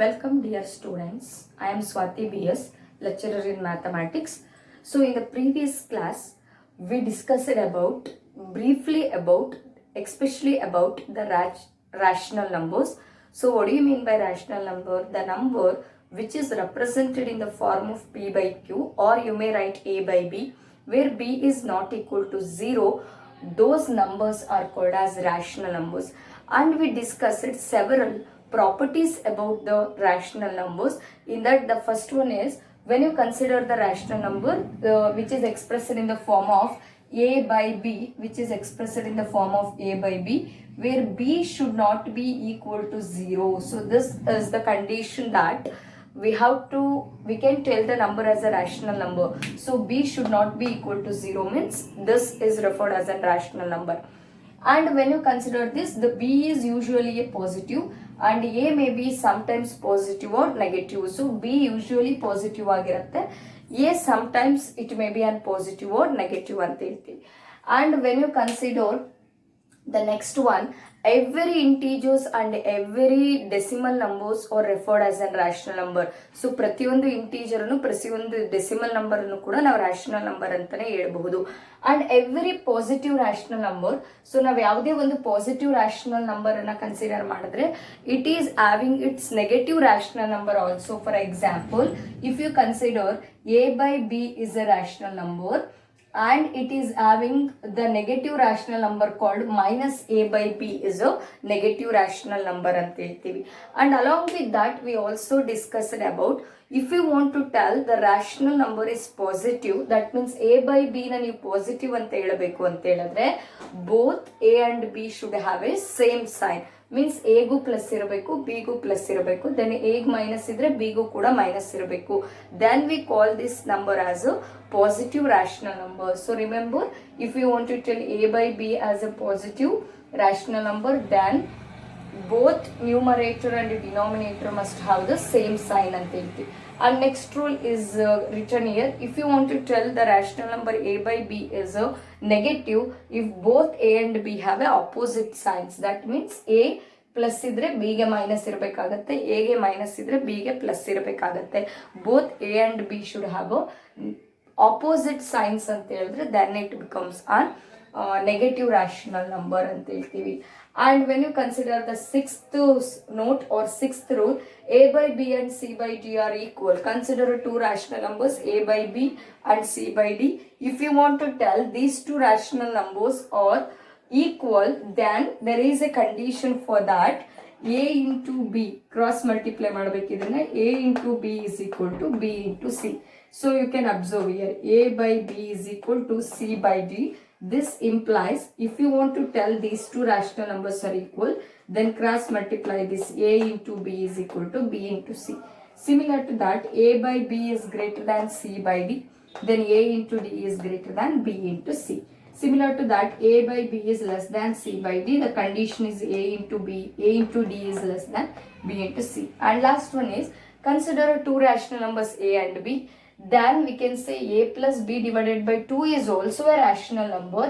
Welcome dear students. I am Swati BS, lecturer in mathematics. So in the previous class, we discussed briefly about, especially about the rational numbers. So what do you mean by rational number? The number which is represented in the form of P by Q, or you may write A by B, where B is not equal to 0. Those numbers are called as rational numbers. And we discussed several properties about the rational numbers. In that, the first one is, when you consider the rational number which is expressed in the form of A by B, which is expressed in the form of A by B, where B should not be equal to 0. So this is the condition that we can tell the number as a rational number. So B should not be equal to 0 means this is referred as a rational number. And when you consider this, the B is usually a positive and A may be sometimes positive or negative. So B usually positive ಆಗಿರುತ್ತೆ, A sometimes it may be an positive or negative ಅಂತ ಹೇಳ್ತೀವಿ. And when you consider the next one, every integers and every decimal numbers are referred as a rational number. So ಪ್ರತಿಯೊಂದು integer ಅನ್ನು ಪ್ರತಿಯೊಂದು decimal number ಅನ್ನು ಕೂಡ ನಾವು rational number ಅಂತಾನೆ ಹೇಳಬಹುದು. And every positive rational number, so ನಾವು ಯಾವುದೇ ಒಂದು ಪಾಸಿಟಿವ್ ರಾಷನಲ್ ನಂಬರ್ ಅನ್ನ ಕನ್ಸಿಡರ್ ಮಾಡಿದ್ರೆ it is having its negative rational number also. For example, if you consider A by B is a rational number and it is having the negative rational number called minus A by B is a negative rational number anta heltivi. And along with that, we also discussed about, if you want to tell the rational number is positive, that means A by B na ನೀವು positive ಅಂತ ಹೇಳಬೇಕು ಅಂತ ಹೇಳಿದ್ರೆ both A and B should have a same sign. Means ಎಗೂ plus ಇರಬೇಕು, ಬಿಗೂ plus ಇರಬೇಕು, then ಎಗ್ ಮೈನಸ್ ಇದ್ರೆ ಬಿಗೂ ಕೂಡ ಮೈನಸ್ ಇರಬೇಕು. Then we call this number as a positive rational number. So remember, if you want to tell a by b as a positive rational number, then both numerator and denominator must have the same sign ಅಂತ ಹೇಳ್ತೀವಿ. And next rule is written here. If you want to tell the rational number A by B is a negative, if both A and B have a opposite signs, that means A plus ಇದ್ರೆ ಬಿಗೆ minus ಇರಬೇಕಾಗತ್ತೆ, ಎಗೆ minus ಇದ್ರೆ ಬಿಗೆ plus ಇರಬೇಕಾಗತ್ತೆ. Both a and b should have opposite signs ಅಂತ ಹೇಳಿದ್ರೆ then it becomes an negative rational number ಅಂತ ಹೇಳ್ತೀವಿ. And when you consider the sixth note or sixth rule, A by B and C by D are equal. Consider two rational numbers A by B and C by D. If you want to tell these two rational numbers are equal, then there is a condition for that. A into B cross multiply ಮಾಡಬೇಕಿದ್ರೆ A into B is equal to B into C. So you can observe here, A by B is equal to C by D. This implies, if you want to tell these two rational numbers are equal, then cross multiply this. A into B is equal to B into C. Similar to that, A by B is greater than C by D, then A into D is greater than B into C. Similar to that, A by B is less than C by D. The condition is A into D is less than B into C. And last one is, consider two rational numbers A and B. Then we can say A plus B divided by 2 is also a rational number,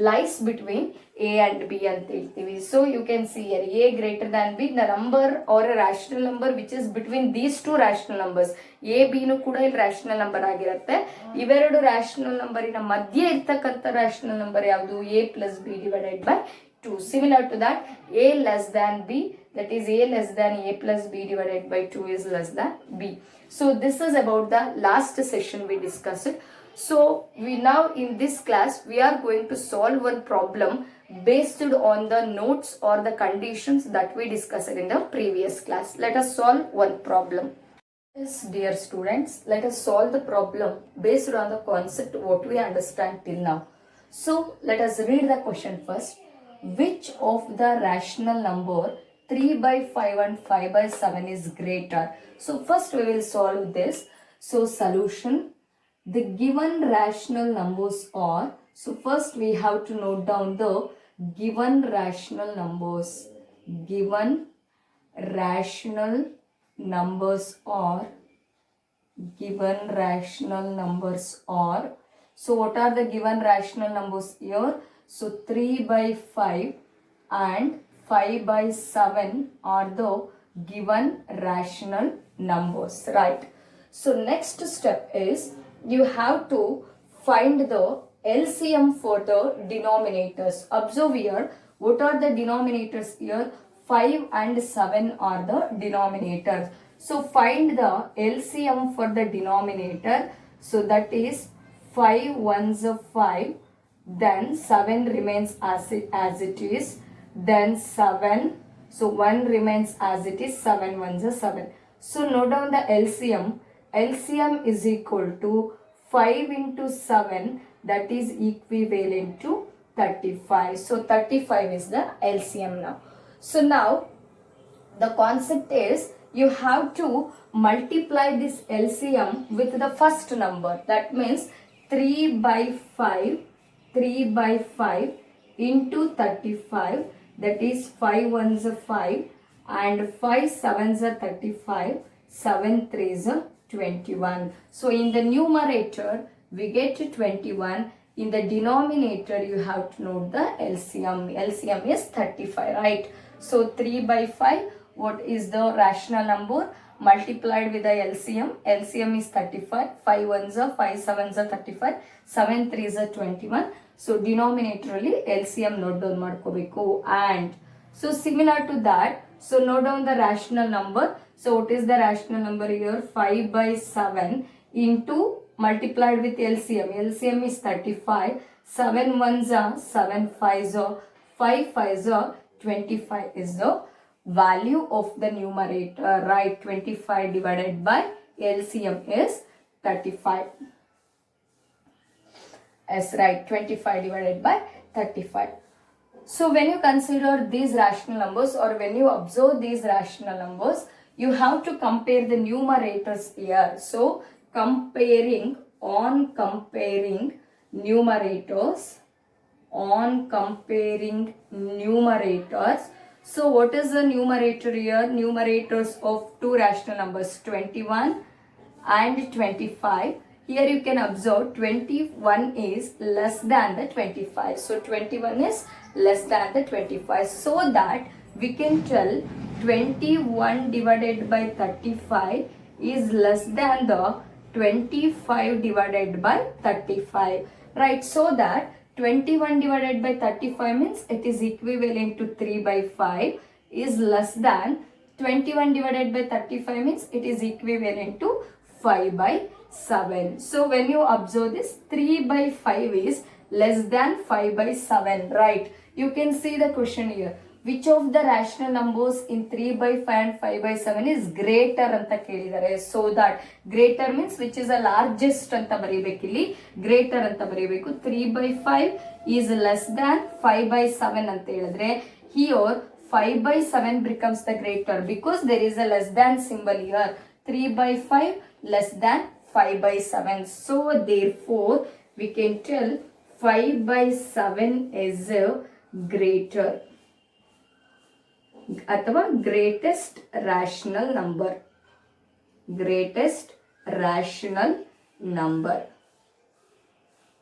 lies between A and B ಅಂತ ಹೇಳ್ತೀವಿ. So you can see here, A greater than B, the number or a rational number which is between these two rational numbers. A B ನು ಕೂಡ ಇಲ್ಲಿ rational number ಆಗಿರುತ್ತೆ. ಇವೆರಡು rational numberನ ಮಧ್ಯೆ ಇರ್ತಕ್ಕಂಥ rational number ಯಾವುದು? A plus B divided by 2. Similar to that, A less than B, that is A less than A plus B divided by 2 is less than B. So this is about the last session we discussed. So we now in this class we are going to solve one problem based on the notes or the conditions that we discussed in the previous class. Let us solve one problem. Yes, dear students, let us solve the problem based on the concept what we understand till now. So let us read the question first. Which of the rational number 3 by 5 and 5 by 7 is greater? So first we will solve this. So solution, the given rational numbers are, so first we have to note down the given rational numbers. Given rational numbers are, so what are the given rational numbers here? So 3 by 5 and 5 by 7 are the given rational numbers, right? So next step is you have to find the LCM for the denominators. Observe here, what are the denominators here? 5 and 7 are the denominators. So find the LCM for the denominator. So that is 5 ones are 5, then 7 remains as it is, then 7, so 1 remains as it is, 7 ones are 7. So note down the LCM. LCM is equal to 5 into 7, that is equivalent to 35. So 35 is the LCM now. So now the concept is you have to multiply this LCM with the first number. That means 3 by 5 into 35, that is 5 ones are 5 and 5 sevens are 35, 7 threes are 21. So in the numerator we get 21. In the denominator you have to note the LCM. LCM is 35, right? So 3 by 5, what is the rational number multiplied with the LCM? LCM is 35. 5 ones are 5 sevens are 35, 7 threes are 21. So denominatorally LCM note down ಮಾಡ್ಕೋಬೇಕು. And so similar to that, so note down the rational number. So what is the rational number here? 5 by 7 into multiplied with LCM. LCM is 35. 7 ones are 7 fives are 5 fives are 25 is the value of the numerator, right? 25 divided by LCM is 35. Yes, right, 25 divided by 35. So when you consider these rational numbers or when you observe these rational numbers, you have to compare the numerators here. So comparing numerators, so what is the numerator here? Numerators of two rational numbers 21 and 25. Here you can observe 21 is less than the 25. So 21 is less than the 25. So that we can tell 21 divided by 35 is less than the 25 divided by 35. Right? So that 21 divided by 35 means it is equivalent to 3 by 5 is less than 21 divided by 35 means it is equivalent to 5 by 7. So when you observe this, 3 by 5 is less than 5 by 7, right? You can see the question here. Which of the rational numbers in 3 by 5 and 5 by 7 is greater anta kelidare. So that greater means which is the largest anta baribeku illi. Greater anta baribeku. 3 by 5 is less than 5 by 7 anta helidre. Here 5 by 7 becomes the greater because there is a less than symbol here. 3 by 5 less than 5 by 7. So therefore we can tell 5 by 7 is a greater ಅಥವಾ greatest rational number.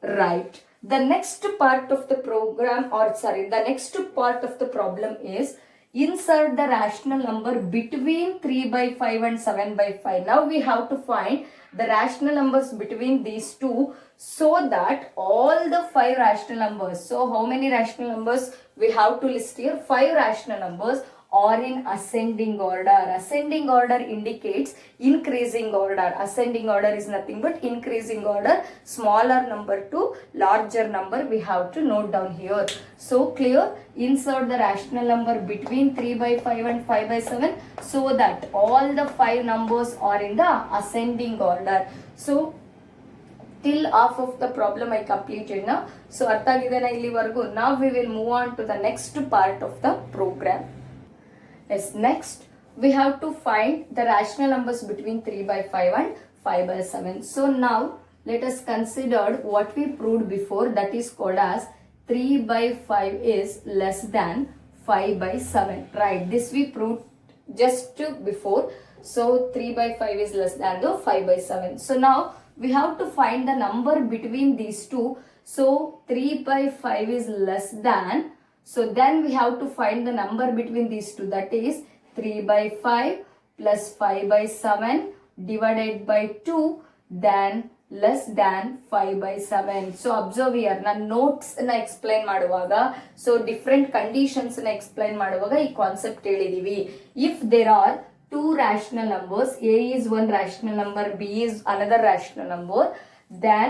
Right. The next part of the program the next part of the problem is insert the rational number between 3 by 5 and 7 by 5. Now we have to find the rational numbers between these two so that all the 5 rational numbers. So how many rational numbers we have to list here? 5 rational numbers are in ascending order. Ascending order indicates increasing order. Ascending order is nothing but increasing order. Smaller number to larger number we have to note down here. So clear? Insert the rational number between 3 by 5 and 5 by 7 so that all the 5 numbers are in the ascending order. So till half of the problem I completed now. So artha agidena illivargu. Now we will move on to the next part of the program. Yes, next we have to find the rational numbers between 3 by 5 and 5 by 7. So now let us consider what we proved before, that is called as 3 by 5 is less than 5 by 7. Right, this we proved just before. So 3 by 5 is less than the 5 by 7. So now we have to find the number between these two. So 3 by 5 is less than, so then we have to find the number between these two, that is 3 by 5 plus 5 by 7 divided by 2 then less than 5 by 7. So observe here, ನಾನು notes ನ explain ಮಾಡುವಾಗ so different conditions ನ explain ಮಾಡುವಾಗ ಈ concept ಹೇಳಿದೀವಿ. If there are two rational numbers, a is one rational number, b is another rational number, then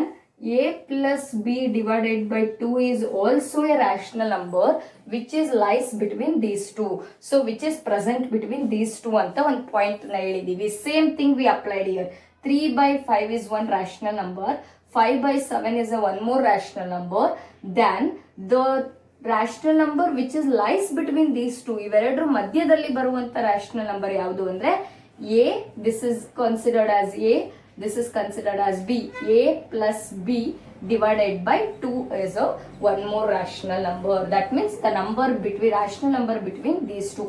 a plus b divided by 2 is also a rational number which is lies between these two. So which is present between these two anta one point na ಹೇಳಿದೀವಿ. Same thing we applied here. 3 by 5 is one rational number, 5 by 7 is a one more rational number, then the rational number which is lies between these two, ಇವೆರಡರ ಮಧ್ಯದಲ್ಲಿ ಬರುವಂತ rational number ಯಾವುದು ಅಂದ್ರೆ a, this is considered as a, this is considered as b. A plus b divided by 2 is a one more rational number. That means the number between rational number between these two.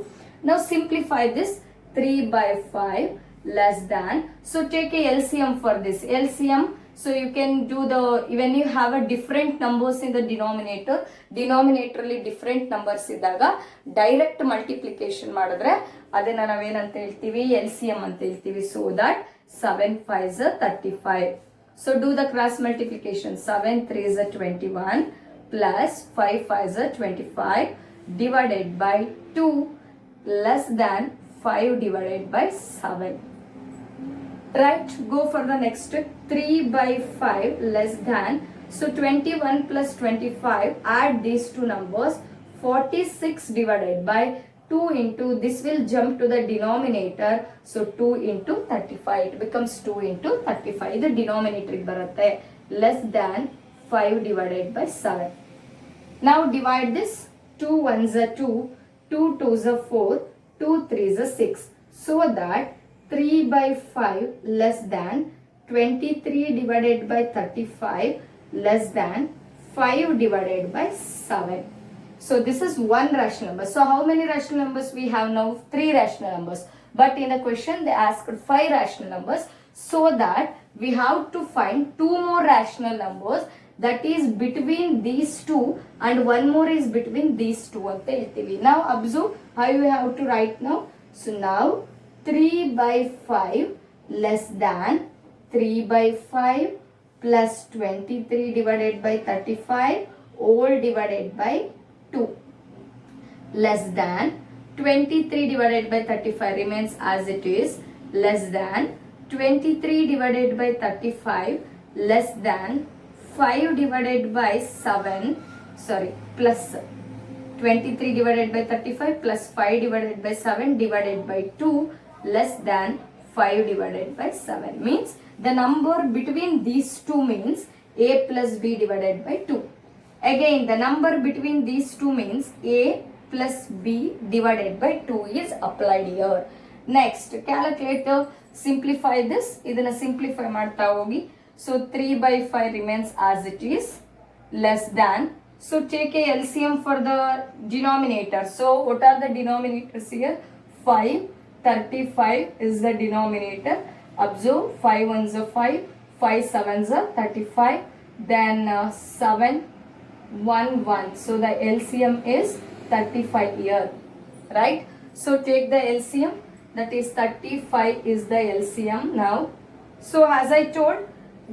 Now simplify this. 3 by 5 less than, so take a LCM for this. LCM, so you can do the, when you have a different numbers in the denominator ಅಲ್ಲಿ different numbers ಇದ್ದಾಗ direct multiplication ಮಾಡಿದ್ರೆ ಅದನ್ನ ನಾವೇನಂತ ಹೇಳ್ತೀವಿ, LCM ಅಂತ ಹೇಳ್ತೀವಿ. So that 7 5s are 35. So do the cross multiplication. 7 3s are 21 plus 5 5s are 25 divided by 2 less than 5 divided by 7. Right, go for the next step. 3 by 5 less than, so 21 plus 25, add these two numbers, 46 divided by 2 into, this will jump to the denominator, so 2 into 35, it becomes 2 into 35, the denominator baratte, less than 5 divided by 7. Now divide this. 2 1s are 2, 2 2s are 4, 2 3s are 6, so that 3 by 5 less than 23 divided by 35 less than 5 divided by 7. So this is one rational number. So how many rational numbers we have now? 3 rational numbers. But in the question they asked 5 rational numbers, so that we have to find 2 more rational numbers that is between these two and one more is between these two anta heltivi. Now observe how you have to write now. So now 3 by 5 less than 3 by 5 plus 23 divided by 35 all divided by 2 less than 23 divided by 35 remains as it is, less than 23 divided by 35 less than 5 divided by 7, sorry, plus 23 divided by 35 plus 5 divided by 7 divided by 2 less than 5 divided by 7, means the number between these two means a plus b divided by 2. Again the number between these two means a plus b divided by 2 is applied here. Next calculator, simplify this. Idana simplify ಮಾಡ್ತಾ ಹೋಗಿ. So 3 by 5 remains as it is, less than, so take a LCM for the denominator. So what are the denominators here? 5, 35 is the denominator. Observe 5 1s are 5, 5 7s are 35, then 7 1 1, so the LCM is 35 here, right? So take the LCM, that is 35 is the LCM now. So as I told,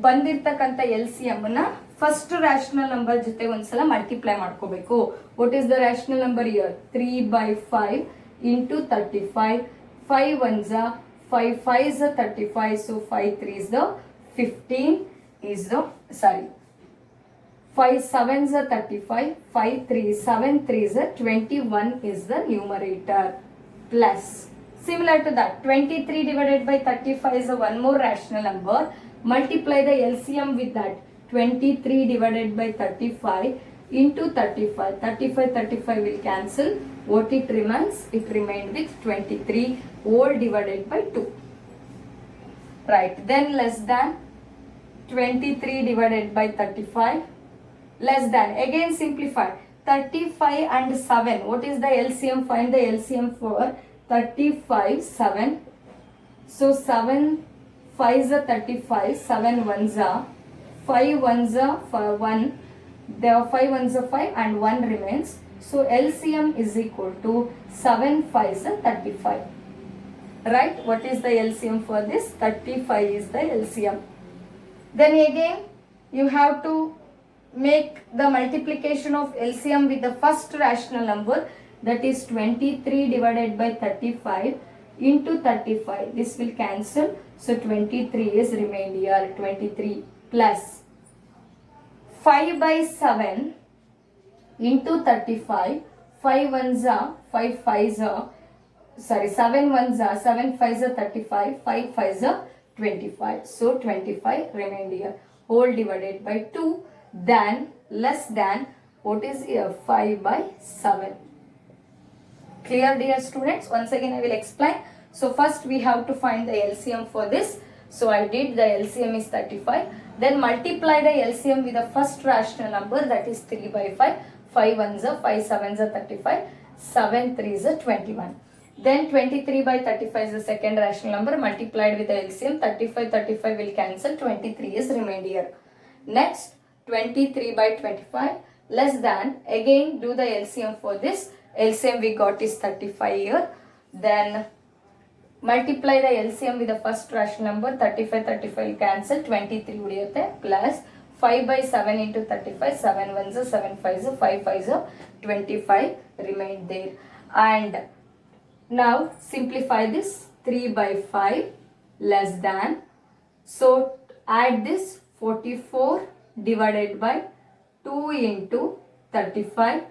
ಬಂದಿರ್ತಕ್ಕಂಥ LCM ನ first rational number ಜೊತೆ ಒಂದ್ಸಲ multiply ಮಾಡ್ಕೋಬೇಕು. What is the rational number here? 3 by 5 into 35, 5 1s are 5 5s are 35, so 5 3s the 15 is the, sorry, 5 7s are 35, 5 3 7 3s are 21 is the numerator, plus similar to that 23 divided by 35 is a one more rational number. Multiply the LCM with that. 23 divided by 35 into 35. 35 will cancel. What it remains? It remained with 23 all divided by 2. Right. Then less than 23 divided by 35. Less than. Again simplify. 35 and 7. What is the LCM? Find the LCM for 35, 7. So 7 5s are 35, 7 1s are 5 1s are 1, there are 5 1s are 5 and 1 remains. So LCM is equal to 7 5s are 35. right? What is the LCM for this? 35 is the LCM. Then again you have to make the multiplication of LCM with the first rational number, that is 23 divided by 35 into 35. This will cancel, so 23 is remained here. 23 plus 5 by 7 into 35. 5 ones are 5 5s are, sorry, 7 ones are 7 5s are 35, 5 5s are 25. So 25 remained here, whole divided by 2, then less than, what is here, 5 by 7. Clear, dear students? Once again I will explain. So first we have to find the LCM for this. So I did, the LCM is 35. Then multiply the LCM with the first rational number, that is 3 by 5. 5 ones are 5 sevens are 35. 7 3s are 21. Then 23 by 35 is the second rational number, multiplied with the LCM. 35 will cancel, 23 is remained here. Next 23 by 25 less than, again do the LCM for this. LCM we got is 35 here. Then multiply the LCM with the first rational number. 35 will cancel, 23 udiyutte, plus 5 by 7 into 35. 7 ones are 7 5s are 5 5s are 25 remained there. And now simplify this. 3 by 5 less than, so add this, 44 divided by 2 into 35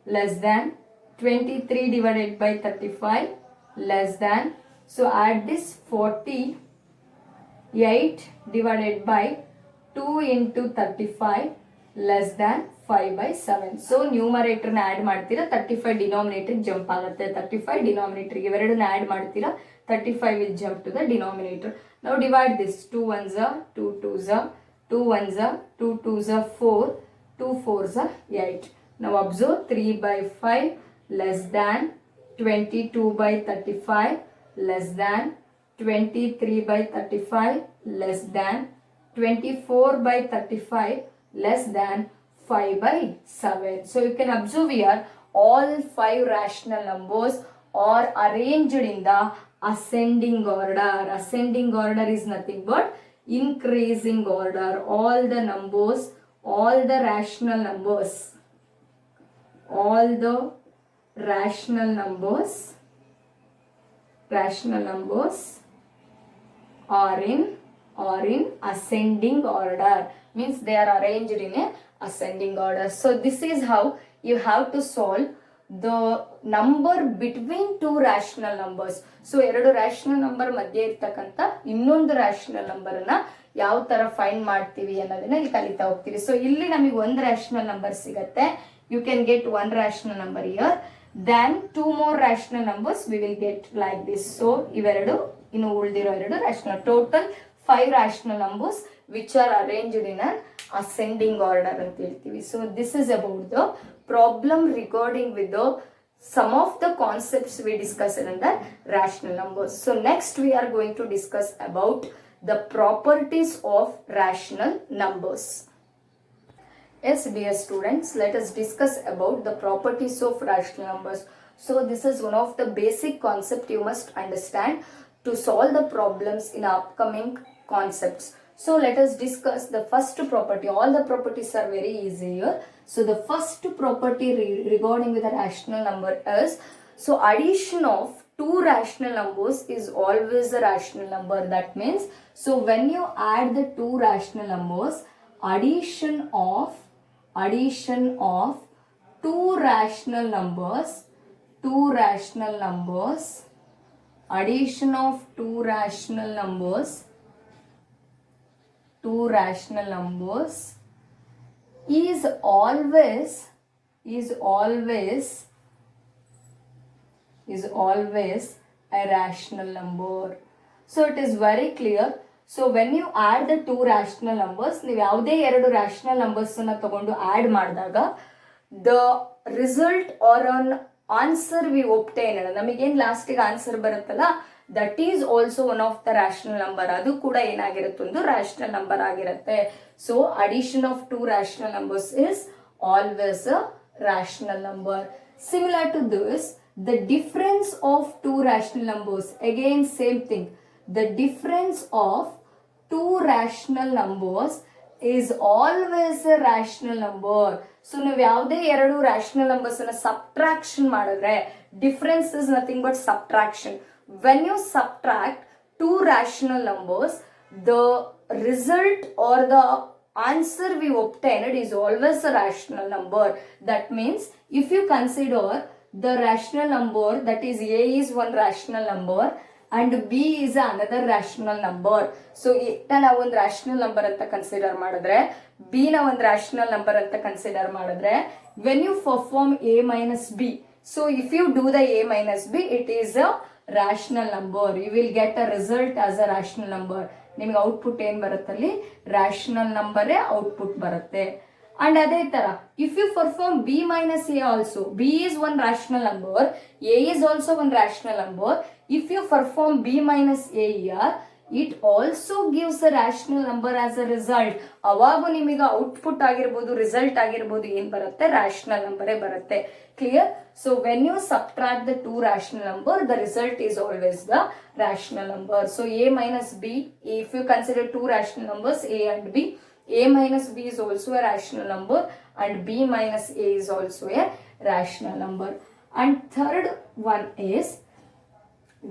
less than, 23 divided by 35 less than, so add this, 48 divided by 2 into 35 less than 5 by 7. So numerator na add ಮಾಡ್ತೀರಾ, 35 denominator jump ಆಗುತ್ತೆ. 35 denominator ಇವೆರಡನ್ನ add ಮಾಡ್ತೀರಾ, 35 will jump to the denominator. Now divide this. 2 ones are 2 2s are 2 ones are 2 2s are 4, 2 4s are 8. Now observe, 3 by 5 less than 22 by 35 less than 23 by 35 less than 24 by 35 less than 5 by 7. So you can observe here all 5 rational numbers are arranged in the ascending order. Ascending order is nothing but increasing order. All the numbers, all the rational numbers, all the rational numbers are in ascending order, means they are arranged in a ascending order. So this is how you have to solve the number between two rational numbers. So ಎರಡು rational number ಮಧ್ಯೆ ಇರ್ತಕ್ಕಂಥ ಇನ್ನೊಂದು rational number ನ ಯಾವ ತರ find ಮಾಡ್ತೀವಿ ಅನ್ನೋದನ್ನ ಇಲ್ಲಿ ಕಲಿತಾ ಹೋಗ್ತೀವಿ. ಸೊ ಇಲ್ಲಿ ನಮಗೆ ಒಂದು rational number ಸಿಗತ್ತೆ, you can get one rational number here, then two more rational numbers we will get like this. So ಇವೆರಡು ಇನ್ನು ಉಳಿದಿರೋ ಎರಡು rational, total 5 rational numbers which are arranged in an ascending order ಅಂತ ಹೇಳ್ತೀವಿ. So this is about the problem regarding with the some of the concepts we discussed in the rational numbers. So next we are going to discuss about the properties of rational numbers. Yes, dear students, let us discuss about the properties of rational numbers. So this is one of the basic concept you must understand to solve the problems in upcoming concepts. So let us discuss the first property. All the properties are very easy here. So the first property regarding with a rational number is, so addition of two rational numbers is always a rational number. That means, so when you add the two rational numbers, addition of two rational numbers, addition of two rational numbers is always a rational number. So it is very clear. So when you add the two rational numbers, ನೀವು ಯಾವುದೇ ಎರಡು rational numbers ಅನ್ನು ತಗೊಂಡು add ಮಾಡಿದಾಗ the result or an answer we obtain, ನಮಗೇನು ಲಾಸ್ಟಿಗೆ answer ಬರುತ್ತಲ್ಲ, that is also one of the rational number. ಅದು ಕೂಡ ಏನಾಗಿರುತ್ತೆ, ಒಂದು rational number ಆಗಿರುತ್ತೆ. So addition of two rational numbers is always a rational number. Similar to this, the difference of two rational numbers, again same thing, the difference of two rational numbers is always a rational number. So ನೀವು ಯಾವುದೇ ಎರಡು rational numbers ಅನ್ನ subtraction ಮಾಡಿದ್ರೆ, difference is nothing but subtraction. When you subtract two rational numbers, the result or the answer we obtained is always a rational number. That means if you consider the rational number, that is A is one rational number and B is another rational number. So A na ಒಂದು rational number ಅಂತ consider ಮಾಡಿದ್ರೆ, B na ಒಂದು rational number ಅಂತ consider ಮಾಡಿದ್ರೆ, when you perform A minus B, so if you do the A minus B, it is a rational number. You will get a result as a rational number. ನಿಮಗೆ output ಏನ್ ಬರುತ್ತಲ್ಲಿ rational ನಂಬರೇ output ಬರುತ್ತೆ. And ಅದೇ ತರ if you perform B minus A also, B is one rational number, A is also one rational number. If you perform B minus A here, it also gives a rational number as a result. ಅವಾಗ ನಿಮಗೆ output ಆಗಿರ್ಬೋದು, result ಆಗಿರ್ಬೋದು, ಏನ್ ಬರುತ್ತೆ rational ನಂಬರೇ ಬರುತ್ತೆ. Clear? So when you subtract the two rational number, the result is always the rational number. So A minus B, if you consider two rational numbers A and B, A minus B is also a rational number and B minus A is also a rational number. And third one is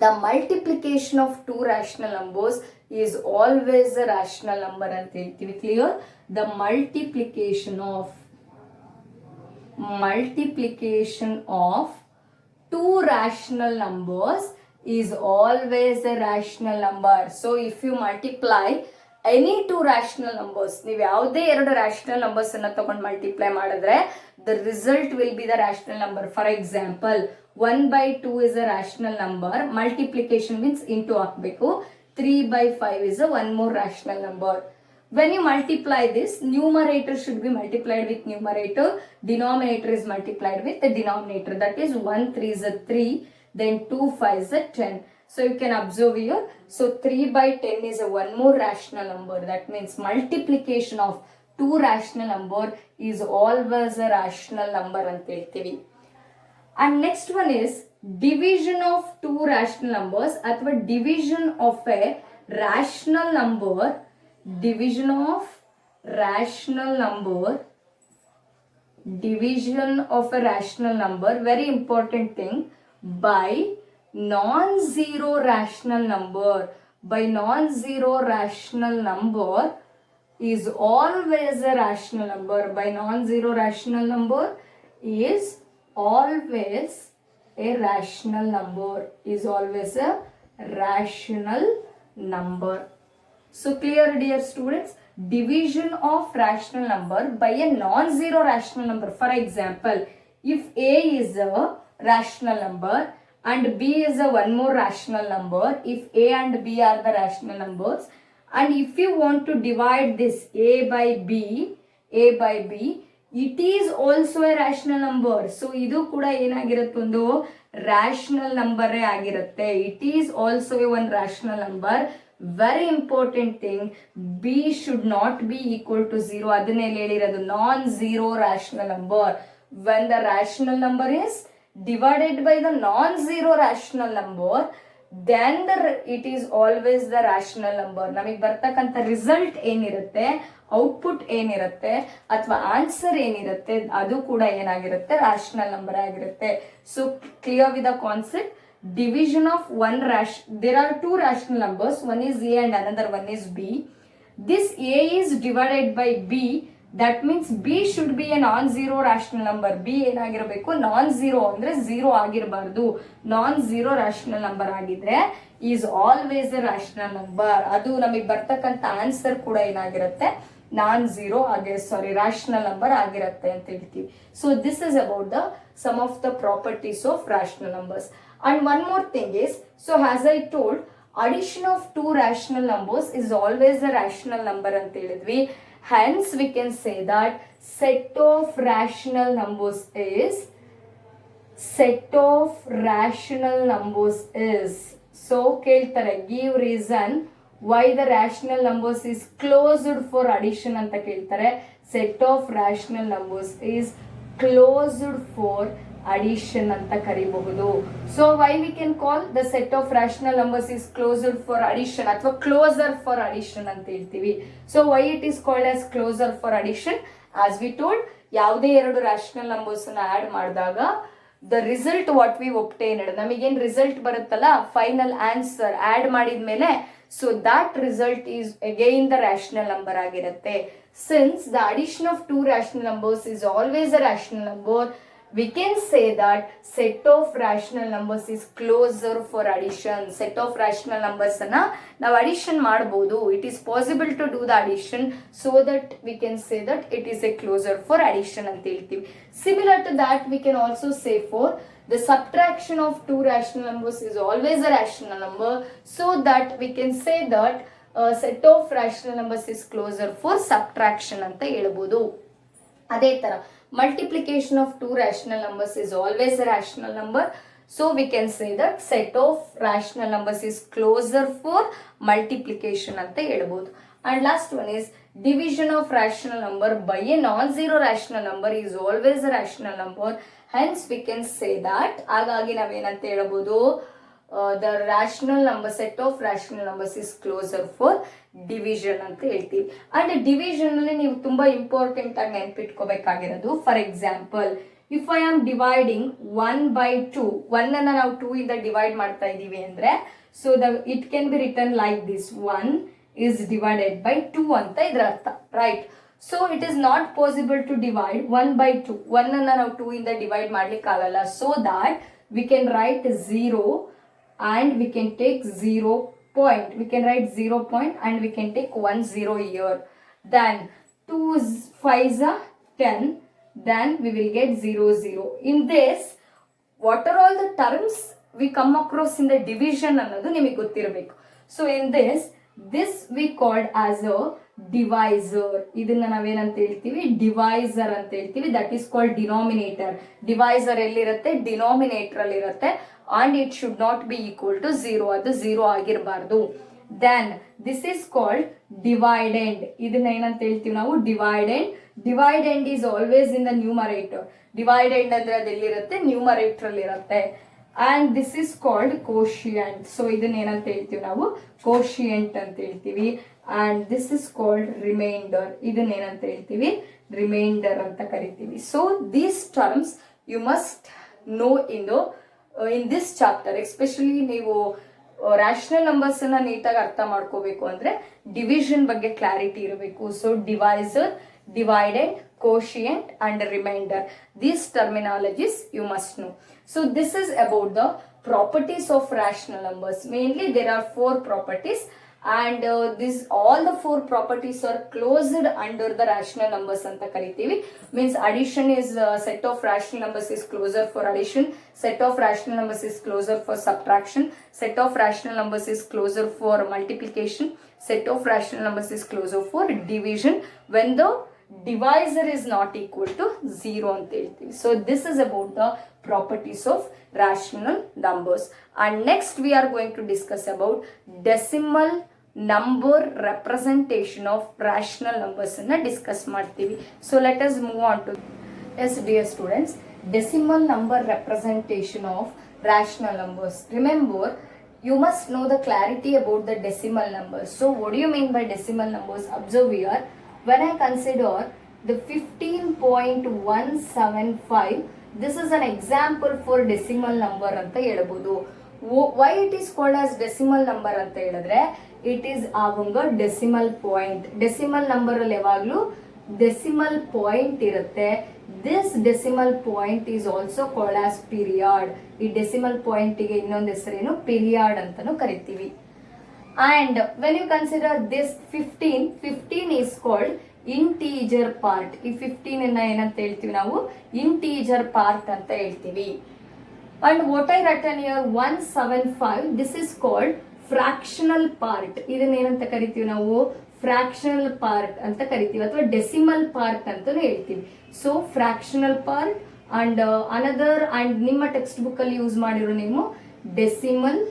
the multiplication of two rational numbers is always a rational number. And clear? The multiplication of two rational numbers is always a rational number. So if you multiply any two rational numbers, ನೀವು ಯಾವುದೇ ಎರಡು rational numbers ಅನ್ನ ತಗೊಂಡು multiply ಮಾಡಿದ್ರೆ, the result will be the rational number. For example, 1/2 is a rational number. Multiplication means into ಹಾಕಬೇಕು. 3/5 is a one more rational number. When you multiply this, numerator should be multiplied with numerator, denominator is multiplied with the denominator. That is 1 3 is a 3, then 2 5 is a 10. So you can observe here. So 3/10 is a one more rational number. That means multiplication of two rational number is always a rational number anta heltivi. And next one is division of two rational numbers athwa division of a rational number. Division of rational number, very important thing, by non-zero rational number. By non-zero rational number is always a rational number. By non-zero rational number is always a rational number. Is always a rational number. So clear, dear students? Division of rational number by a non-zero rational number. For example, if A is a rational number and B is a one more rational number, if A and B are the rational numbers, and if you want to divide this A by B, it is also a rational number. So idu kuda enagirutte ondo rational number ಆಗಿರುತ್ತೆ. It is also a one rational number. Very important thing, B should not be equal to 0. ಅದನ್ನೇ ಹೇಳಿರೋದು non-zero rational number. When the rational number is divided by the non-zero rational number, then it is always the rational number. ನಮಗೆ ಬರ್ತಕ್ಕಂಥ result ಏನಿರುತ್ತೆ, output ಏನಿರುತ್ತೆ ಅಥವಾ answer ಏನಿರುತ್ತೆ, ಅದು ಕೂಡ ಏನಾಗಿರುತ್ತೆ ರಾಷನಲ್ ನಂಬರ್ ಆಗಿರುತ್ತೆ. So clear with the concept. Division of one there are two rational numbers, one is A and another one is B. This A is divided by B, that means B should be a non-zero rational number. B ಏನಾಗಿರಬೇಕು, non-zero ಅಂದ್ರೆ 0 ಆಗಿರಬಾರ್ದು. non-zero rational number ಆಗಿದ್ರೆ is always a rational number. ಅದು ನಮಗೆ ಬರ್ತಕ್ಕಂಥ answer ಕೂಡ ಏನಾಗಿರುತ್ತೆ non-zero rational number ಆಗಿರುತ್ತೆ ಅಂತ ಹೇಳ್ತೀವಿ. So this is about the some of the properties of rational numbers. And one more thing is, so as I told, addition of two rational numbers is always a rational number anta helidvi. Hence we can say that set of rational numbers is so keltare give reason why the rational numbers is closed for addition anta keltare. Set of rational numbers is closed for addition ಅಂತ ಕರಿಬಹುದು. So why we can call the set of rational numbers is closure for addition ಅಥವಾ closure for addition ಅಂತ ಹೇಳ್ತೀವಿ. So why it is called as closure for addition? As we told, ಯಾವುದೇ ಎರಡು rational numbers ಅನ್ನ add ಮಾಡಿದಾಗ the result what we obtained, ನಮಗೇನ್ result ಬರುತ್ತಲ್ಲ final answer add ಮಾಡಿದ್ಮೇಲೆ, so that result is again the rational number ಆಗಿರುತ್ತೆ. Since the addition of two rational numbers is always a rational number, we can say that set of rational numbers is closer for addition. Set of rational numbers anna now addition ಮಾಡಬಹುದು. It is possible to do the addition, so that we can say that it is a closer for addition ಅಂತ ಹೇಳ್ತೀವಿ. Similar to that we can also say for the subtraction of two rational numbers is always a rational number, so that we can say that set of rational numbers is closer for subtraction ಅಂತ ಹೇಳ್ಬೋದು. ಅದೇ ತರ multiplication of two rational numbers is always a rational number, so we can say that set of rational numbers is closer for multiplication anta helbodu. And last one is division of rational number by a non-zero rational number is always a rational number, hence we can say that ಹಾಗಾಗಿ ನಾವೇನಂತ ಹೇಳ್ಬೋದು, the rational number set of rational numbers is closer for division ಅಂತ ಹೇಳ್ತೀವಿ. And division ಅಲ್ಲಿ ನೀವು ತುಂಬಾ important ಆಗಿ ನೆನ್ಪಿಟ್ಕೋಬೇಕಾಗಿರೋದು, for example if I am dividing 1/2, 1 ಅನ್ನ ನಾವು 2 ಇಂದ ಡಿವೈಡ್ ಮಾಡ್ತಾ ಇದೀವಿ ಅಂದ್ರೆ, so it can be written like this, 1 is divided by 2 ಅಂತ ಇದರ ಅರ್ಥ, right? So it is not possible to divide 1/2, 1 ಅನ್ನ ನಾವು 2 ಇಂದ ಡಿವೈಡ್ ಮಾಡ್ಲಿಕ್ಕೆ ಆಗಲ್ಲ. So that we can write 0 and we can take 0 point, we can write 0 point and we can take 1 0 here. Then 2 5s are 10, then we will get 0 0. In this, what are all the terms we come across in the division ಅನ್ನೋದು ನಿಮಗೆ ಗೊತ್ತಿರಬೇಕು. So in this we called as a divisor. ಇದನ್ನ ನಾವೇನಂತ ಹೇಳ್ತೀವಿ, divisor ಅಂತ ಹೇಳ್ತೀವಿ. That is called denominator. Divisor ಎಲ್ಲಿರುತ್ತೆ, denominator ಅಲ್ಲಿ ಇರುತ್ತೆ. and it should not be equal to 0, ಅದು 0 ಆಗಿರಬಾರ್ದು. then this is called dividend. ಇದನ್ನ ಏನಂತ ಹೇಳ್ತೀವಿ ನಾವು, dividend. dividend is always in the numerator. dividend ಅಂದ್ರೆ ಅದು ಎಲ್ಲಿರುತ್ತೆ, ನ್ಯೂಮರೇಟರ್ ಅಲ್ಲಿ ಇರುತ್ತೆ. and this is called quotient. so ಇದನ್ನ ಏನಂತ ಹೇಳ್ತೀವಿ ನಾವು, quotient ಅಂತ ಹೇಳ್ತೀವಿ. and this is called remainder. ಇದನ್ನ ಏನಂತ ಹೇಳ್ತೀವಿ, remainder ಅಂತ ಕರಿತೀವಿ. so these terms you must know in this chapter, especially ನೀವು rational numbers ಅನ್ನ ನೀಟಾಗಿ ಅರ್ಥ ಮಾಡ್ಕೋಬೇಕು ಅಂದ್ರೆ ಡಿವಿಷನ್ ಬಗ್ಗೆ ಕ್ಲಾರಿಟಿ ಇರಬೇಕು. So divisor, dividend, quotient and remainder, these terminologies you must know. So this is about the properties of rational numbers. Mainly there are 4 properties, and all the 4 properties are closed under the rational numbers anta karitivi. Means addition is set of rational numbers is closer for addition, set of rational numbers is closer for subtraction, set of rational numbers is closer for multiplication, set of rational numbers is closer for division when the divisor is not equal to 0 anta heltivi. So this is about the properties of rational numbers. And next we are going to discuss about decimal number representation of rational numbers ಅನ್ನ discuss ಮಾಡ್ತೀವಿ. So let us move on to, yes dear students, decimal number representation of rational numbers. Remember, you must know the clarity about the decimal numbers. So what do you mean by decimal numbers? Observe here, when I consider the 15.175, this is an example for decimal number ಅಂತ ಹೇಳ್ಬೋದು. why it is called as decimal number ಅಂತ ಹೇಳಿದ್ರೆ, it is ಆವಂಗ decimal point. Decimal number ಅಲ್ಲಿ ಯಾವಾಗ್ಲೂ decimal point ಇರುತ್ತೆ. This decimal point is also called as period. ಈ decimal point ಗೆ ಇನ್ನೊಂದು ಹೆಸರೇನು, ಪೀರಿಯಡ್ ಅಂತಾನು ಕರಿತೀವಿ. and when you consider this 15 is called integer part. ಈ 15 ಅನ್ನ ಏನಂತ ಹೇಳ್ತೀವಿ ನಾವು, ಇಂಟೀಜರ್ ಪಾರ್ಟ್ ಅಂತ ಹೇಳ್ತೀವಿ. and what I written here 175, this is called fractional part. ಇದನ್ನ ಏನಂತ ಕರಿತೀವಿ ನಾವು, ಫ್ರಾಕ್ಷನಲ್ ಪಾರ್ಟ್ ಅಂತ ಕರಿತೀವಿ, ಅಥವಾ ಡೆಸಿಮಲ್ ಪಾರ್ಟ್ ಅಂತಾನು ಹೇಳ್ತೀವಿ. So fractional part and another, and ನಿಮ್ಮ ಟೆಕ್ಸ್ಟ್ ಬುಕ್ ಅಲ್ಲಿ ಯೂಸ್ ಮಾಡಿರೋ ನೀವು ಡೆಸಿಮಲ್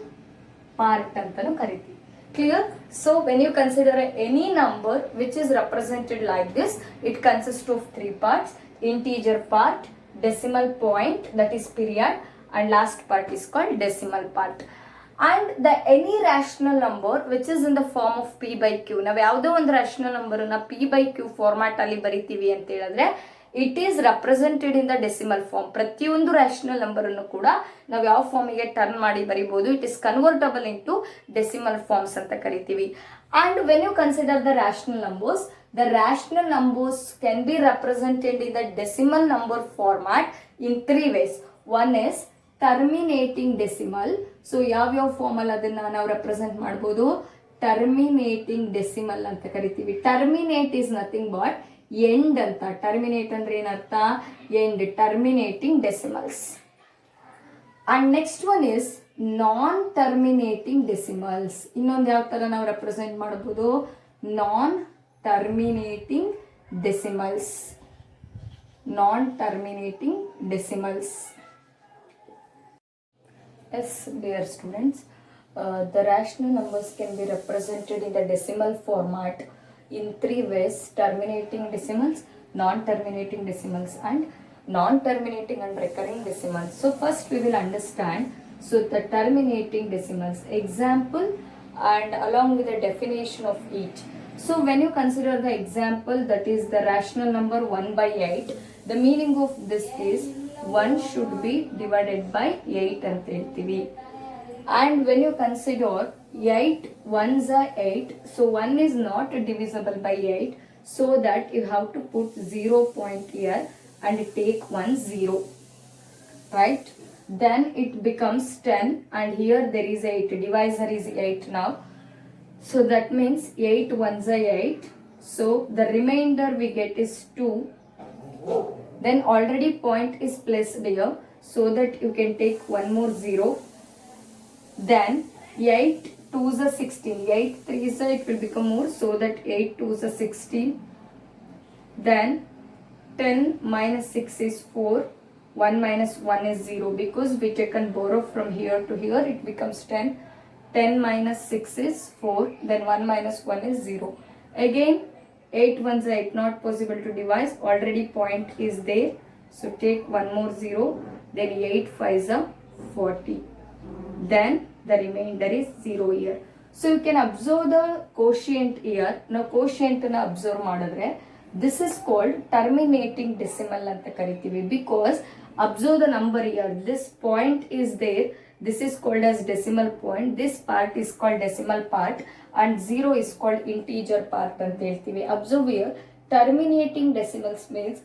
ಪಾರ್ಟ್ ಅಂತಾನು ಕರಿತೀವಿ. Clear? So when you consider any number which is represented like this, it consists of 3 parts: integer part, decimal point, that is period, and last part is called decimal part. And the any rational number which is in the form of p by q, ನಾವು ಯಾವುದೋ ಒಂದು rational number ನ p by q format ಅಲ್ಲಿ ಬರಿತೀವಿ ಅಂತ ಹೇಳಿದ್ರೆ it is represented in the decimal form. ಪ್ರತಿಯೊಂದು rational number ಅನ್ನು ಕೂಡ ನಾವು ಯಾವ ಫಾರ್ಮಿಗೆ ಟರ್ನ್ ಮಾಡಿ ಬರಿಬಹುದು, it is convertible into decimal forms ಅಂತ ಕರಿತೀವಿ. And when you consider the rational numbers, the rational numbers can be represented in the decimal number format in three ways. One is terminating decimal. So ಯಾವ form ಅಲ್ಲಿ ಅದನ್ನ ನಾವು represent ಮಾಡಬಹುದು, terminating decimal ಅಂತ ಕರಿತೀವಿ. Terminate is nothing but end ಅಂತ. Terminate ಅಂದ್ರೆ ಏನರ್ಥ, end, terminating decimals. And next one is non terminating decimals. ಇನ್ನೊಂದು ಯಾವ ತರ ನಾವು ರೆಪ್ರೆಸೆಂಟ್ ಮಾಡಬಹುದು, ನಾನ್ terminating decimals. Non-terminating decimals. Yes, dear students, the rational numbers can be represented in the decimal format in three ways: terminating decimals, non-terminating decimals, and non-terminating and recurring decimals. So first we will understand the terminating decimals example and along with the definition of each. So when you consider the example, that is the rational number 1 by 8, the meaning of this is 1 should be divided by 8 ಅಂತ ಹೇಳ್ತೀವಿ. And when you consider 8 ones are 8, so 1 is not divisible by 8, so that you have to put 0 point here and take 1 0, right? Then it becomes 10 and here there is 8, divisor is 8 now. So that means 8 ones are 8. So the remainder we get is 2. Then already point is placed here so that you can take one more 0. Then 8 2s are 16. 8 3s are, it will become more, so that 8 2s are 16. Then 10 minus 6 is 4. 1 minus 1 is 0. Because we take and borrow from here to here, it becomes 10. 10 minus 6 is 4, then 1 minus 1 is 0. Again 8 ones are 8, not possible to divide, already point is there, so take one more 0, then 8 5s are 40, then the remainder is 0 here. So you can observe the quotient here. Now quotient na observe madadre, this is called terminating decimal anta karitivi, because observe the number here, this point is there, this is called as decimal point, this part is called decimal part, and 0 is called integer part anta heltivi. Observe here, terminating decimals means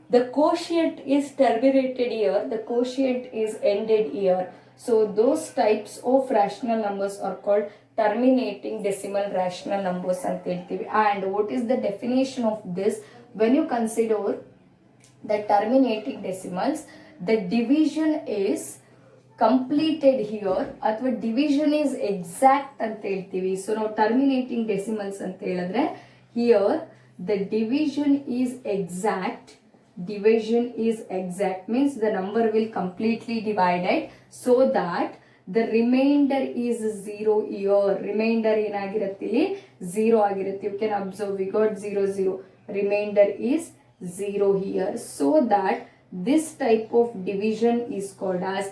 the quotient is terminated here, the quotient is ended here. So those types of rational numbers are called terminating decimal rational numbers anta heltivi. And what is the definition of this? When you consider the terminating decimals, the division is completed here, ಅಥವಾ division is exact ಅಂತ ಹೇಳ್ತೀವಿ. So ನಾವು terminating decimals ಅಂತ ಹೇಳಿದ್ರೆ here the division is exact. Division is exact means the number will completely divided so that the remainder is 0 here. Remainder ಏನಾಗಿರುತ್ತೆ ಇಲ್ಲಿ 0 ಆಗಿರುತ್ತೆ. You can observe we got 0 0. Remainder is 0 here. So that this type of division is called as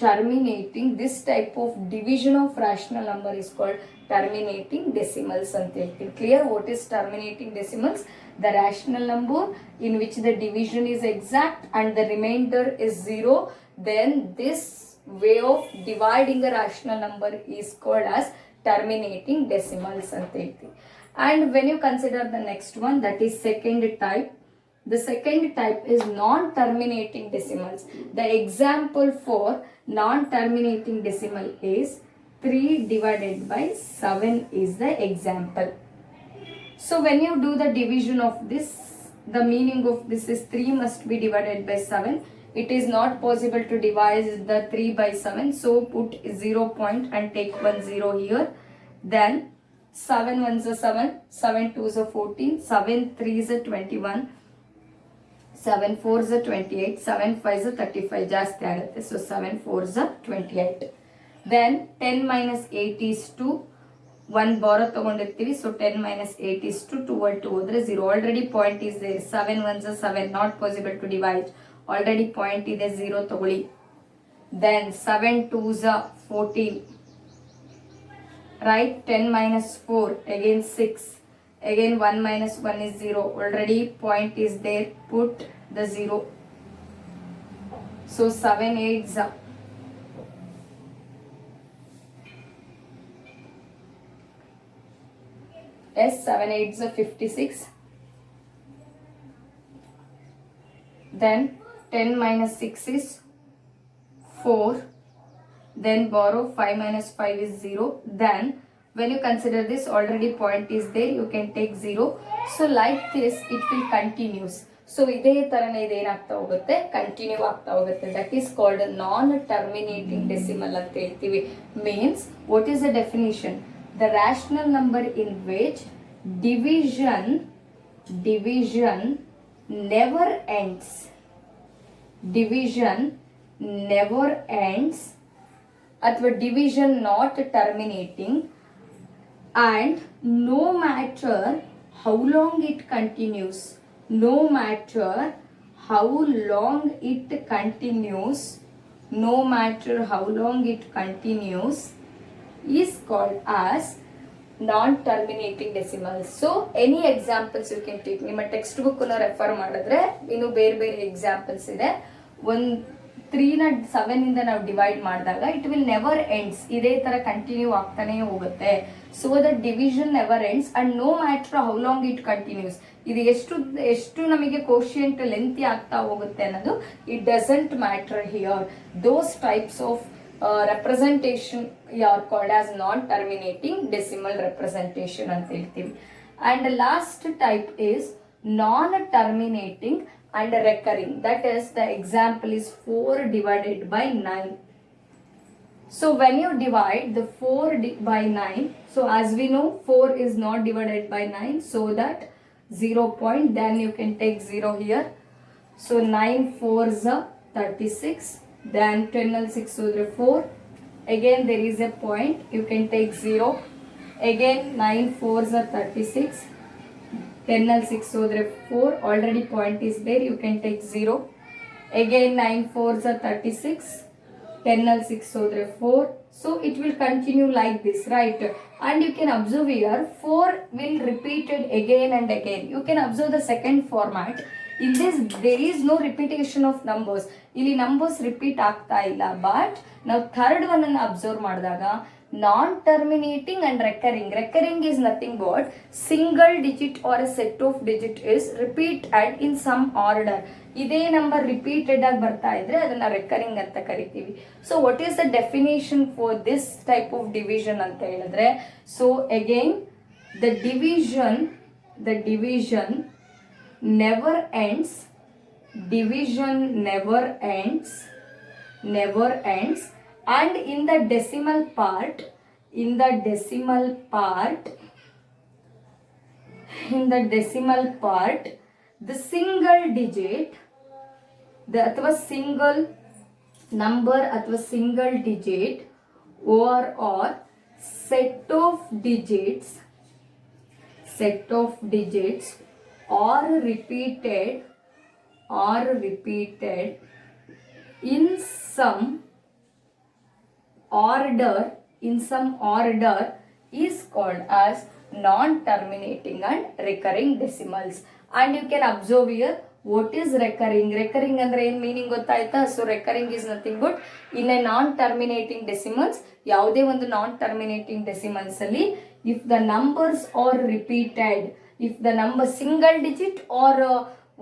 terminating. This type of division of rational number is called terminating decimals anta helತೀವಿ. Clear what is terminating decimals? The rational number in which the division is exact and the remainder is 0, then this way of dividing a rational number is called as terminating decimals anta helತೀವಿ. And when you consider the next one, that is second type. The second type is non-terminating decimals. The example for non-terminating decimal is 3 divided by 7 is the example. So when you do the division of this, the meaning of this is 3 must be divided by 7. It is not possible to divide the 3 by 7. So put 0 point and take 1 0 here. Then 7 ones are 7, 7 2s are 14, 7 3s are 21. 7 4s are 28, 7 5s are 35, ಜಾಸ್ತಿ ಆಗುತ್ತೆ. So 7 4s are 28. Then 10 minus 8 is 2. 1 borrow ತಗೊಂಡಿರ್ತೀವಿ. So 10 minus 8 is 2. 2 ಹೋದ್ರೆ 0. Already point is there. 7 ones are 7, not possible to divide. Already point ಇದೆ 0 ತಗೊಳ್ಳಿ. Then 7 2s 14, right? 10 minus 4 again 6, again 1 minus 1 is 0, already point is there, put the 0. So 7 8s yes, 7 8s 56. Then 10 minus 6 is 4. Then borrow 5 minus 5 is 0. Then when you consider this, already point is there, you can take 0. So like this it will continues. So ಇದೇ ತರನೇ ಇದು ಏನಾಗ್ತಾ ಹೋಗುತ್ತೆ, continue ಆಗ್ತಾ ಹೋಗುತ್ತೆ. That is called non terminating decimal ಅಂತ ಹೇಳ್ತೀವಿ. Means what is the definition? The rational number in which division never ends. Division never ends, ಅಥವಾ division not terminating, and no matter how long it continues, no matter how long it continues, no matter how long it continues, is called as non-terminating decimals. So any examples you can take. ನಿಮ್ಮ text book refer ಮಾಡಿದ್ರೆ ಇನ್ನು ಬೇರೆ ಬೇರೆ examples ಇದೆ. 3ನ 7 ಇಂದ ನಾವು divide ಮಾಡಿದಾಗ it will never ends, ಇದೇ ತರ ಕಂಟಿನ್ಯೂ ಆಗ್ತಾನೆ ಹೋಗುತ್ತೆ. So the division never ends and no matter how long it continues. ಇದು ಎಷ್ಟು ನಮಗೆ ಕೋಶಿಯಂಟ್ ಲೆಂತಿ ಆಗ್ತಾ ಹೋಗುತ್ತೆ ಅನ್ನೋದು it doesn't matter here. Those types of representation are called as non-terminating decimal representation ಅಂತ ಹೇಳ್ತೀವಿ. And the last type is non-terminating and recurring. That is, the example is 4 divided by 9. So when you divide the 4 by 9, so as we know 4 is not divided by 9, so that 0 point, then you can take 0 here. So 9 4s are 36. Then 10 and 6 over 4. Again there is a point, you can take 0. Again 9 4s are 36. 10 and 6 over 4. Already point is there, you can take 0. Again 9 4s are 36. 10 and 6 over 4. So it will continue like this, right? And you can observe here 4 will repeated again and again. You can observe the second format. In this there is no repetition of numbers. ಇಲ್ಲಿ numbers repeat ಆಗ್ತಾ ಇಲ್ಲ. But ನಾವು third one ಅನ್ನು observe ಮಾಡಿದಾಗ non terminating and recurring is nothing but single digit or a set of digit is repeated in some order. ಇದೇ number repeated ಆಗಿ ಬರ್ತಾ ಇದ್ರೆ ಅದನ್ನ ರೆಕರಿಂಗ್ ಅಂತ ಕರಿತೀವಿ. So what is the definition for this type of division ಅಂತ ಹೇಳಿದ್ರೆ, so again the division never ends. Division never ends, and in the decimal part the single digit, the athwa single number athwa single digit or set of digits are repeated in some order is called as non-terminating and recurring decimals. And you can observe here what is recurring ಅಂದ್ರೆ ಏನು meaning ಗೊತ್ತಾಯ್ತಾ? So recurring is nothing but in a non-terminating decimals, ಯಾವುದೇ ಒಂದು non-terminating decimals ಅಲ್ಲಿ if the numbers are repeated, if the number single digit or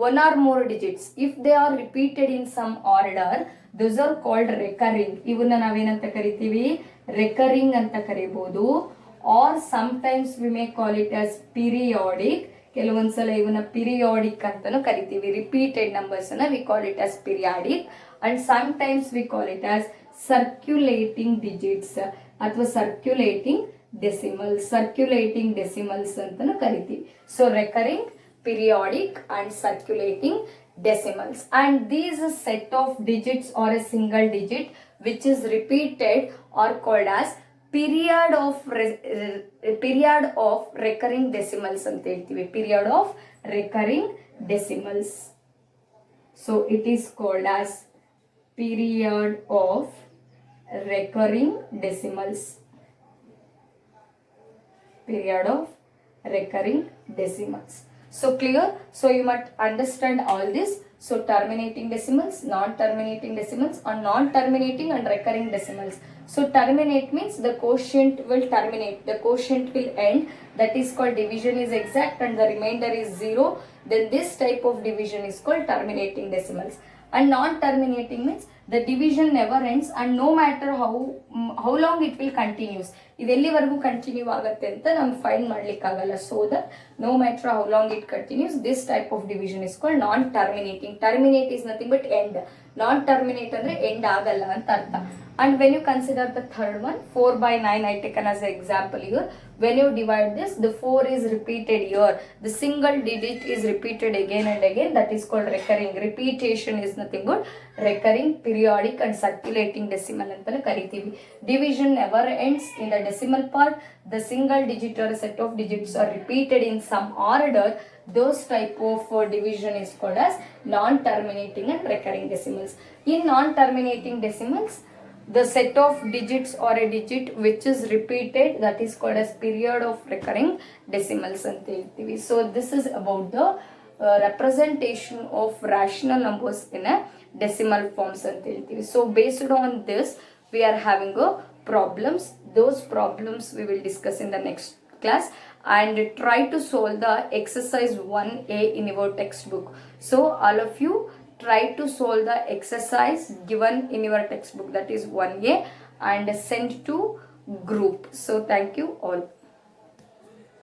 one or more digits, if they are repeated in some order, those are called recurring. ಇವನ್ನ ನಾವೇನಂತ ಕರಿತೀವಿ? recurring ಅಂತ ಕರಿಬಹುದು. or sometimes we may call it as periodic. ಕೆಲವೊಂದ್ಸಲ ಇವನ್ನ periodic ಅಂತಾನೂ ಕರಿತೀವಿ. repeated numbers ಅನ್ನ we call it as periodic, and sometimes we call it as circulating digits ಅಥವಾ circulating decimals ಅಂತಾನೂ ಕರಿತೀವಿ. so recurring, periodic and circulating decimals, and these set of digits or a single digit which is repeated are called as period of recurring decimals ಅಂತ ಹೇಳ್ತೀವಿ. period of recurring decimals. So it is called as period of recurring decimals. Period of recurring decimals. So clear? So you must understand all this. So terminating decimals, non-terminating decimals, or non-terminating and recurring decimals. So terminate means the quotient will terminate, the quotient will end, that is called division is exact and the remainder is 0. Then this type of division is called terminating decimals. And non-terminating means the division never ends and no matter how long it will continues. ಇದು ಎಲ್ಲಿವರೆಗೂ continue ಆಗುತ್ತೆ ಅಂತ ನಮ್ಗೆ find ಮಾಡ್ಲಿಕ್ಕಾಗಲ್ಲ. So that no matter how long it continues, this type of division is called non terminating. Terminate is nothing but end. Non terminate ಅಂದ್ರೆ end ಆಗಲ್ಲ ಅಂತ ಅರ್ಥ. And when you consider the third one, 4 by 9 I taken as an example here. When you divide this, the 4 is repeated here. The single digit is repeated again and again. That is called recurring. Repetition is nothing but recurring, periodic and circulating decimal antale karitivi. Division never ends in the decimal part. The single digit or a set of digits are repeated in some order. Those type of division is called as non-terminating and recurring decimals. In non-terminating decimals, the set of digits or a digit which is repeated, that is called as period of recurring decimals ಅಂತ ಹೇಳ್ತೀವಿ. So this is about the representation of rational numbers in a decimal forms ಅಂತ ಹೇಳ್ತೀವಿ. So based on this we are having a problems. Those problems we will discuss in the next class, and try to solve the exercise 1A in your textbook. So all of you try to solve the exercise given in your textbook, that is 1A, and send to group. So thank you all.